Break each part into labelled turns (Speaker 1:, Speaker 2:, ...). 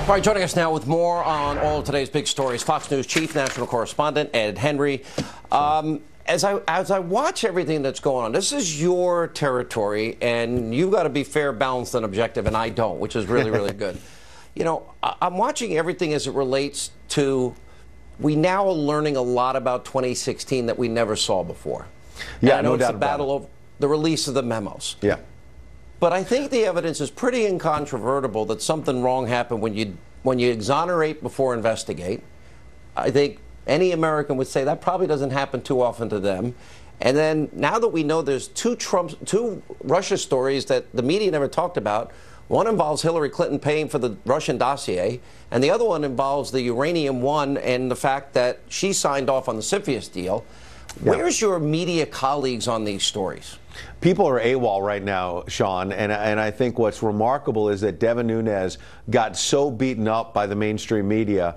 Speaker 1: All right, joining us now with more on all of today's big stories, Fox News chief national correspondent Ed Henry. As I watch everything that's going on, this is your territory, and you've got to be fair, balanced, and objective, and I don't, which is really, really good. You know, I'm watching everything as it relates to, we now are learning a lot about 2016 that we never saw before.
Speaker 2: Yeah,
Speaker 1: I know
Speaker 2: no
Speaker 1: it's
Speaker 2: doubt
Speaker 1: the
Speaker 2: about
Speaker 1: battle of the release of the memos.
Speaker 2: Yeah.
Speaker 1: But I think the evidence is pretty incontrovertible that something wrong happened when you exonerate before investigate. I think any American would say that probably doesn't happen too often to them. And then now that we know there's two Russia stories that the media never talked about, one involves Hillary Clinton paying for the Russian dossier, and the other one involves the uranium one and the fact that she signed off on the CFIUS deal. Yeah. Where's your media colleagues on these stories?
Speaker 2: People are AWOL right now, Sean, and I think what's remarkable is that Devin Nunes got so beaten up by the mainstream media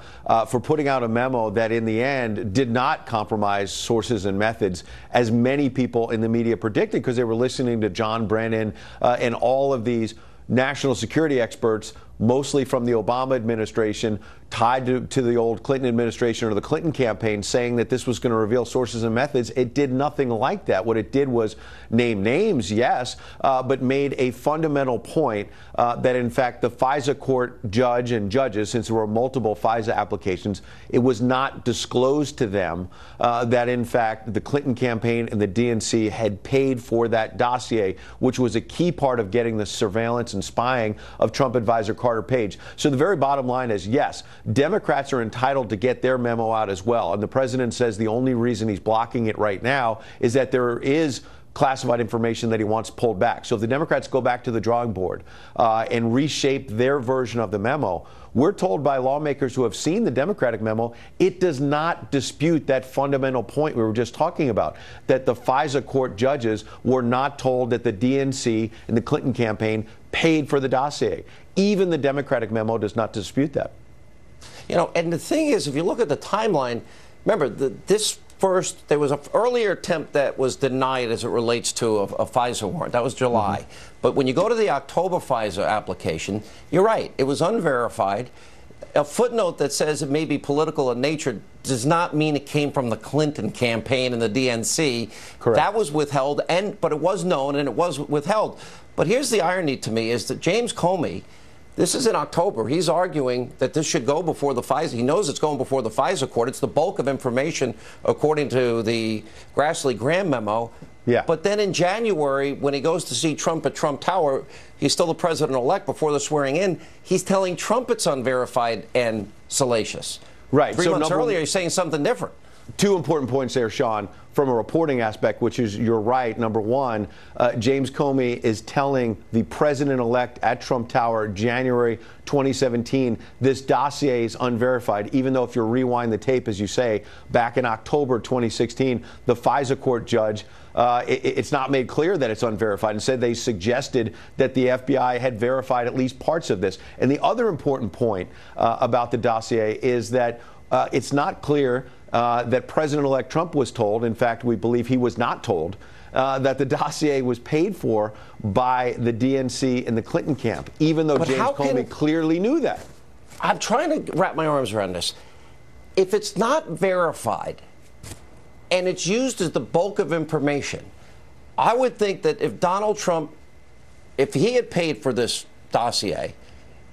Speaker 2: for putting out a memo that in the end did not compromise sources and methods, as many people in the media predicted, because they were listening to John Brennan and all of these national security experts, mostly from the Obama administration, tied to the old Clinton administration or the Clinton campaign, saying that this was going to reveal sources and methods. It did nothing like that. What it did was name names, yes, but made a fundamental point that, in fact, the FISA court judge and judges, since there were multiple FISA applications, it was not disclosed to them that, in fact, the Clinton campaign and the DNC had paid for that dossier, which was a key part of getting the surveillance and spying of Trump advisor Carter Page. So the very bottom line is, yes, Democrats are entitled to get their memo out as well. And the president says the only reason he's blocking it right now is that there is classified information that he wants pulled back. So if the Democrats go back to the drawing board and reshape their version of the memo, we're told by lawmakers who have seen the Democratic memo, it does not dispute that fundamental point we were just talking about, that the FISA court judges were not told that the DNC and the Clinton campaign paid for the dossier. Even the Democratic memo does not dispute that.
Speaker 1: You know, and the thing is, if you look at the timeline, remember, there was an earlier attempt that was denied as it relates to a FISA warrant. That was July. Mm-hmm. But when you go to the October FISA application, you're right, it was unverified. A footnote that says it may be political in nature does not mean it came from the Clinton campaign and the DNC.
Speaker 2: Correct.
Speaker 1: That was withheld, but it was known and it was withheld. But here's the irony to me is that James Comey, this is in October. He's arguing that this should go before the FISA. He knows it's going before the FISA court. It's the bulk of information, according to the Grassley-Graham memo.
Speaker 2: Yeah.
Speaker 1: But then in January, when he goes to see Trump at Trump Tower, he's still the president-elect before the swearing in. He's telling Trump it's unverified and salacious.
Speaker 2: Right.
Speaker 1: 3 months earlier, he's saying something different.
Speaker 2: Two important points there, Sean, from a reporting aspect, which is, you're right. Number one, James Comey is telling the president-elect at Trump Tower, January 2017, this dossier is unverified, even though if you rewind the tape, as you say, back in October 2016, the FISA court judge, it's not made clear that it's unverified. Instead, they suggested that the FBI had verified at least parts of this. And the other important point about the dossier is that it's not clear that President-elect Trump was told, in fact, we believe he was not told, that the dossier was paid for by the DNC and the Clinton camp, even though James Comey clearly knew that.
Speaker 1: I'm trying to wrap my arms around this. If it's not verified and it's used as the bulk of information, I would think that if Donald Trump, if he had paid for this dossier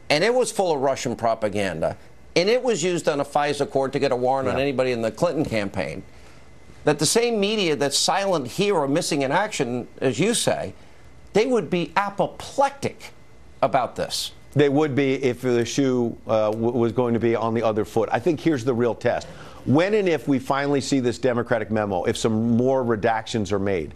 Speaker 1: and it was full of Russian propaganda, and it was used on a FISA court to get a warrant on anybody in the Clinton campaign, that the same media that's silent here or missing in action, as you say, they would be apoplectic about this.
Speaker 2: They would be if the shoe was going to be on the other foot. I think here's the real test. When and if we finally see this Democratic memo, if some more redactions are made,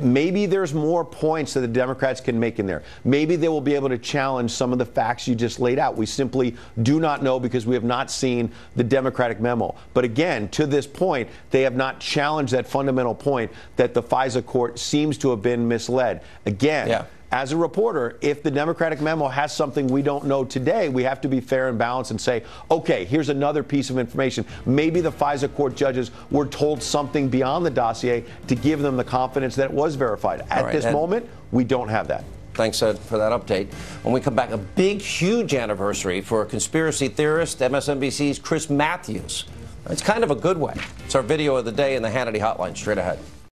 Speaker 2: maybe there's more points that the Democrats can make in there. Maybe they will be able to challenge some of the facts you just laid out. We simply do not know because we have not seen the Democratic memo. But again, to this point, they have not challenged that fundamental point that the FISA court seems to have been misled. Again, as a reporter, if the Democratic memo has something we don't know today, we have to be fair and balanced and say, okay, here's another piece of information. Maybe the FISA court judges were told something beyond the dossier to give them the confidence that it was verified. At this moment, we don't have that.
Speaker 1: Thanks, Ed, for that update. When we come back, a big, huge anniversary for a conspiracy theorist, MSNBC's Chris Matthews. It's kind of a good way. It's our video of the day in the Hannity Hotline straight ahead.